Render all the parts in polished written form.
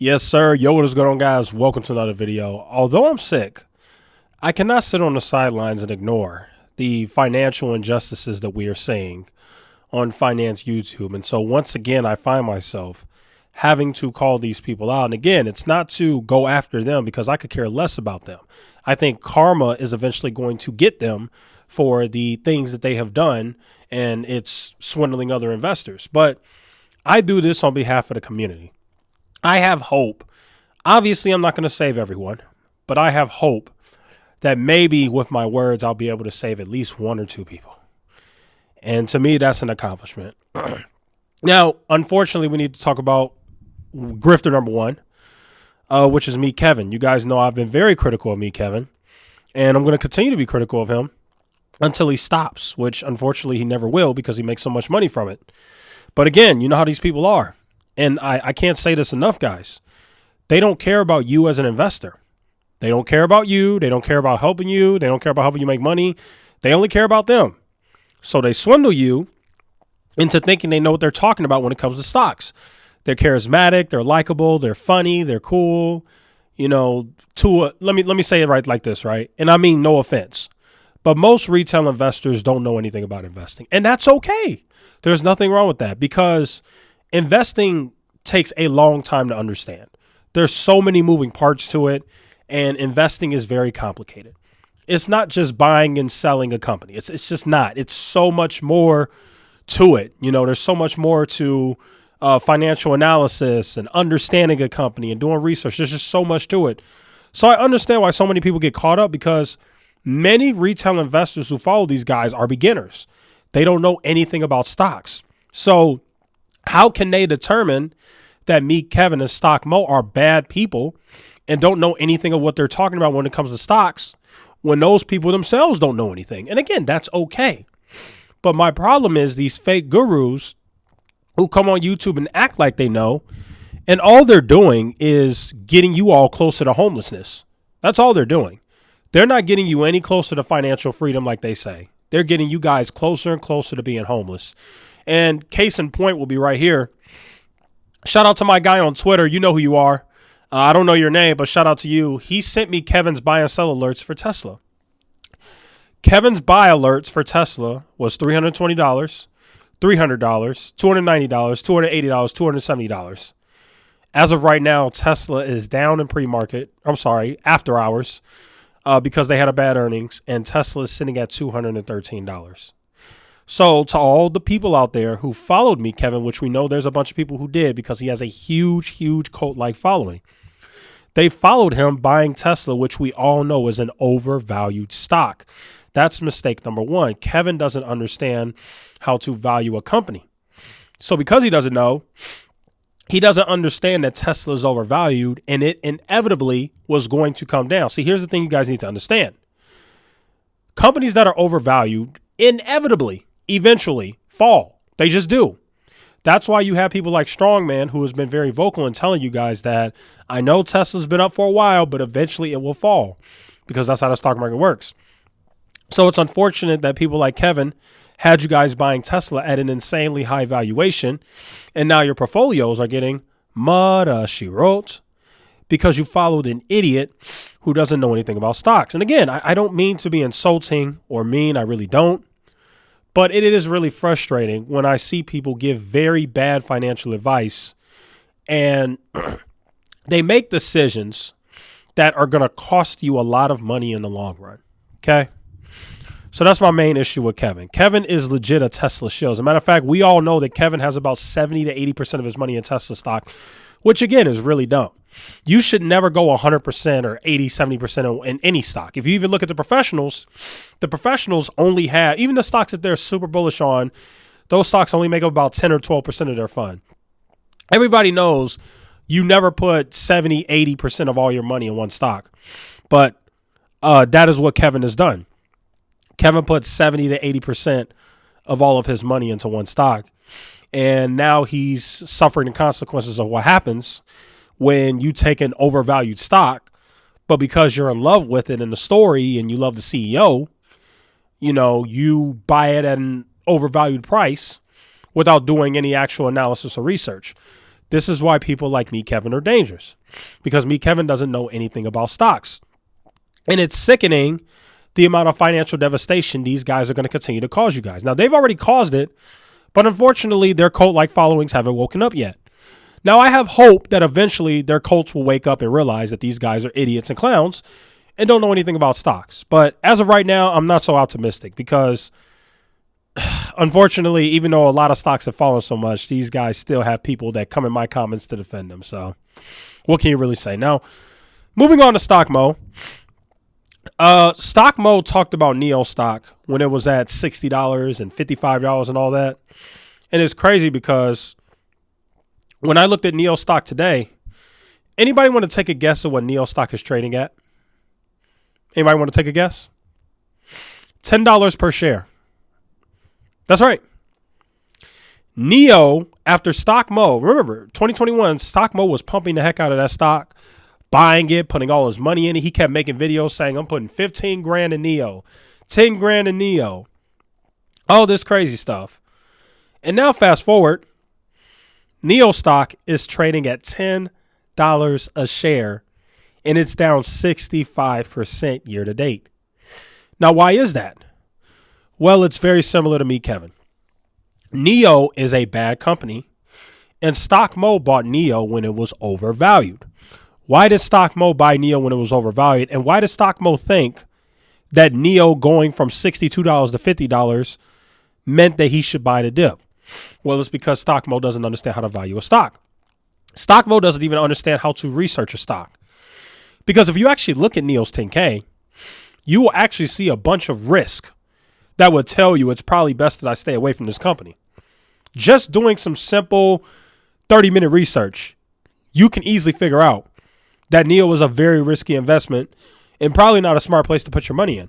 Yes, sir. Yo, what is going on, guys? Welcome to another video. Although I'm sick, I cannot sit on the sidelines and ignore the financial injustices that we are seeing on finance YouTube. And so once again, I find myself having to call these people out. And again, it's not to go after them because I could care less about them. I think karma is eventually going to get them for the things that they have done, and it's swindling other investors. But I do this on behalf of the community. I have hope. Obviously, I'm not going to save everyone, but I have hope that maybe with my words, I'll be able to save at least one or two people. And to me, that's an accomplishment. Now, unfortunately, we need to talk about grifter number one, which is me, Kevin. You guys know I've been very critical of me, Kevin, and I'm going to continue to be critical of him until he stops, which unfortunately he never will because he makes so much money from it. But again, you know how these people are. And I can't say this enough, guys. They don't care about you as an investor. They don't care about you. They don't care about helping you. They don't care about helping you make money. They only care about them. So they swindle you into thinking they know what they're talking about when it comes to stocks. They're charismatic. They're likable. They're funny. They're cool. You know, let me say it right like this, right? And I mean no offense. But most retail investors don't know anything about investing. And that's okay. There's nothing wrong with that because investing takes a long time to understand. There's so many moving parts to it, and investing is very complicated. It's not just buying and selling a company. It's just not. It's so much more to it. You know, there's so much more to financial analysis and understanding a company and doing research. There's just so much to it. So I understand why so many people get caught up because many retail investors who follow these guys are beginners. They don't know anything about stocks. So how can they determine that me, Kevin, and Stockmo are bad people and don't know anything of what they're talking about when it comes to stocks when those people themselves don't know anything? And again, that's okay. But my problem is these fake gurus who come on YouTube and act like they know, and all they're doing is getting you all closer to homelessness. That's all they're doing. They're not getting you any closer to financial freedom like they say. They're getting you guys closer and closer to being homeless. And case in point will be right here. Shout out to my guy on Twitter. You know who you are. I don't know your name, but shout out to you. He sent me Kevin's buy and sell alerts for Tesla. Kevin's buy alerts for Tesla was $320, $300, $290, $280, $270. As of right now, Tesla is down in pre-market. I'm sorry, after hours, because they had a bad earnings, and Tesla is sitting at $213. So to all the people out there who followed me, Kevin, which we know there's a bunch of people who did because he has a huge, huge cult-like following. They followed him buying Tesla, which we all know is an overvalued stock. That's mistake number one. Kevin doesn't understand how to value a company. So because he doesn't know, he doesn't understand that Tesla is overvalued and it inevitably was going to come down. See, here's the thing you guys need to understand. Companies that are overvalued inevitably eventually fall. They just do. That's why you have people like Strongman, who has been very vocal in telling you guys that I know Tesla's been up for a while, but eventually it will fall because that's how the stock market works. So it's unfortunate that people like Kevin had you guys buying Tesla at an insanely high valuation, and now your portfolios are getting mud, she wrote, because you followed an idiot who doesn't know anything about stocks. And again, I don't mean to be insulting or mean. I really don't. But it is really frustrating when I see people give very bad financial advice and they make decisions that are going to cost you a lot of money in the long run. Okay. So that's my main issue with Kevin. Kevin is legit a Tesla shill. As a matter of fact, we all know that Kevin has about 70 to 80% of his money in Tesla stock, which again is really dumb. You should never go 100% or 80, 70% in any stock. If you even look at the professionals only have, even the stocks that they're super bullish on, those stocks only make up about 10 or 12% of their fund. Everybody knows you never put 70, 80% of all your money in one stock. But that is what Kevin has done. Kevin put 70 to 80% of all of his money into one stock. And now he's suffering the consequences of what happens when you take an overvalued stock, but because you're in love with it in the story and you love the CEO, you know, you buy it at an overvalued price without doing any actual analysis or research. This is why people like me, Kevin, are dangerous, because me, Kevin, doesn't know anything about stocks. And it's sickening the amount of financial devastation these guys are going to continue to cause you guys. Now, they've already caused it, but unfortunately, their cult-like followings haven't woken up yet. Now, I have hope that eventually their cults will wake up and realize that these guys are idiots and clowns and don't know anything about stocks. But as of right now, I'm not so optimistic because, unfortunately, even though a lot of stocks have fallen so much, these guys still have people that come in my comments to defend them. So what can you really say? Now, moving on to Stockmo. Stockmo talked about Neo stock when it was at $60 and $55 and all that. And it's crazy because when I looked at Neo stock today, anybody want to take a guess at what Neo stock is trading at? Anybody want to take a guess? $10 per share. That's right. Neo, after Stockmo, remember, 2021, Stockmo was pumping the heck out of that stock, buying it, putting all his money in it. He kept making videos saying, I'm putting 15 grand in Neo, 10 grand in Neo, all this crazy stuff. And now fast forward, Neo stock is trading at $10 a share, and it's down 65% year to date. Now, why is that? Well, it's very similar to me, Kevin. Neo is a bad company, and Stockmo bought Neo when it was overvalued. Why did Stockmo buy Neo when it was overvalued? And why did Stockmo think that Neo going from $62 to $50 meant that he should buy the dip? Well, it's because Stockmo doesn't understand how to value a stock. Stockmo doesn't even understand how to research a stock. Because if you actually look at Neo's 10K, you will actually see a bunch of risk that would tell you it's probably best that I stay away from this company. Just doing some simple 30-minute research, you can easily figure out that Neo is a very risky investment and probably not a smart place to put your money in.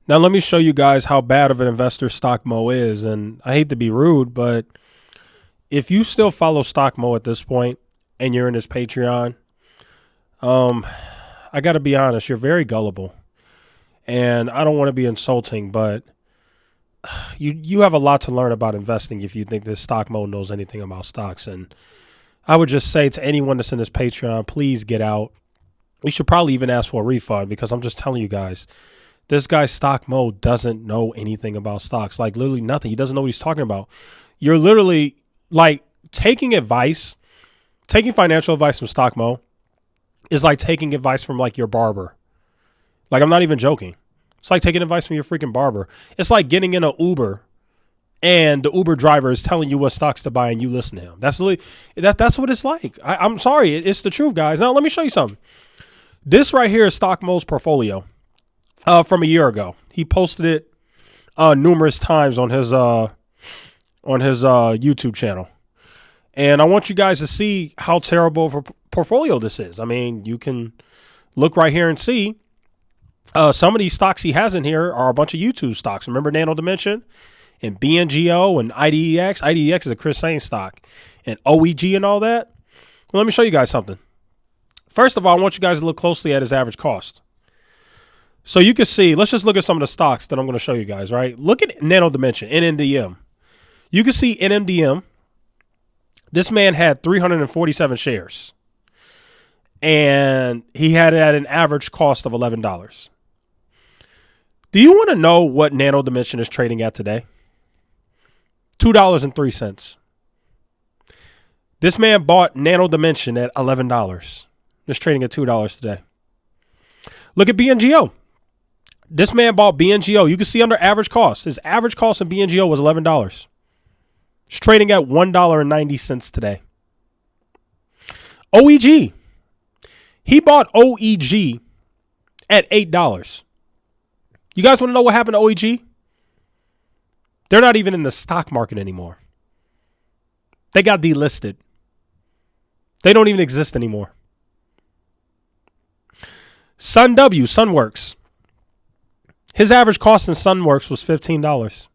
Now, let me show you guys how bad of an investor Stockmo is. And I hate to be rude, but if you still follow Stockmo at this point and you're in his Patreon, I got to be honest, you're very gullible. And I don't want to be insulting, but you have a lot to learn about investing if you think this Stockmo knows anything about stocks. And I would just say to anyone that's in this Patreon, please get out. We should probably even ask for a refund because I'm just telling you guys, this guy Stockmo doesn't know anything about stocks, like literally nothing. He doesn't know what he's talking about. You're literally like taking financial advice from Stockmo is like taking advice from like your barber. Like, I'm not even joking. It's like taking advice from your freaking barber. It's like getting in an Uber and the Uber driver is telling you what stocks to buy and you listen to him. That's what it's like. I'm sorry. It's the truth, guys. Now, let me show you something. This right here is Stockmo's portfolio from a year ago. He posted it numerous times on his YouTube channel. And I want you guys to see how terrible of a portfolio this is. I mean, you can look right here and see some of these stocks he has in here are a bunch of YouTube stocks. Remember Nano Dimension and BNGO and IDEX? IDEX is a Chris Sane stock. And OEG and all that. Well, let me show you guys something. First of all, I want you guys to look closely at his average cost. So you can see, let's just look at some of the stocks that I'm going to show you guys, right? Look at Nano Dimension, NNDM. You can see NMDM. This man had 347 shares. And he had it at an average cost of $11. Do you want to know what Nano Dimension is trading at today? $2.03. This man bought Nano Dimension at $11. It's trading at $2 today. Look at BNGO. This man bought BNGO. You can see under average cost. His average cost in BNGO was $11. It's trading at $1.90 today. OEG. He bought OEG at $8. You guys want to know what happened to OEG? They're not even in the stock market anymore. They got delisted. They don't even exist anymore. Sunworks. His average cost in Sunworks was $15.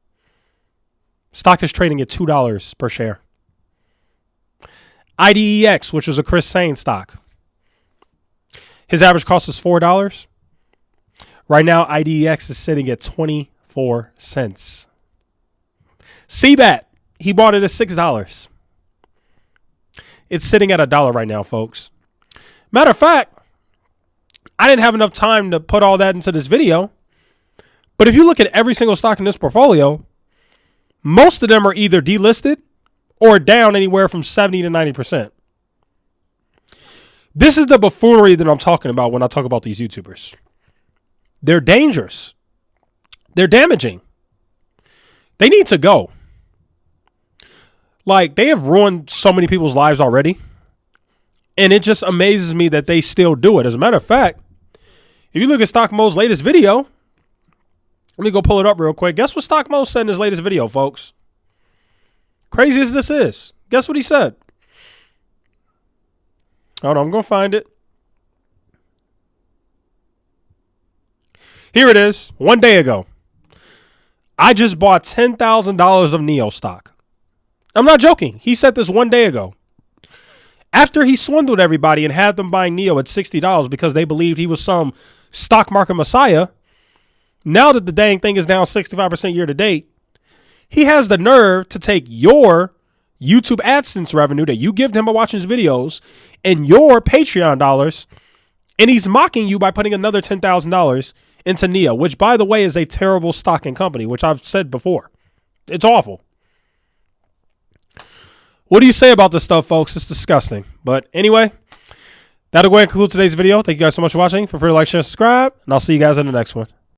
Stock is trading at $2 per share. IDEX, which was a Chris Sane stock. His average cost is $4. Right now, IDEX is sitting at 24 cents. CBAT, he bought it at $6. It's sitting at $1 right now, folks. Matter of fact, I didn't have enough time to put all that into this video. But if you look at every single stock in this portfolio, most of them are either delisted or down anywhere from 70 to 90%. This is the buffoonery that I'm talking about when I talk about these YouTubers. They're dangerous. They're damaging. They need to go. Like, they have ruined so many people's lives already. And it just amazes me that they still do it. As a matter of fact, if you look at Stockmo's latest video, let me go pull it up real quick. Guess what Stockmo said in his latest video, folks? Crazy as this is. Guess what he said? Hold on, I'm going to find it. Here it is. 1 day ago. I just bought $10,000 of NEO stock. I'm not joking. He said this 1 day ago. After he swindled everybody and had them buying NEO at $60 because they believed he was some stock market messiah, now that the dang thing is down 65% year to date, he has the nerve to take your YouTube AdSense revenue that you give him by watching his videos and your Patreon dollars, and he's mocking you by putting another $10,000 into NEO, which, by the way, is a terrible stock and company, which I've said before. It's awful. What do you say about this stuff, folks? It's disgusting. But anyway, that'll go ahead and conclude today's video. Thank you guys so much for watching. Feel free to like, share, and subscribe, and I'll see you guys in the next one.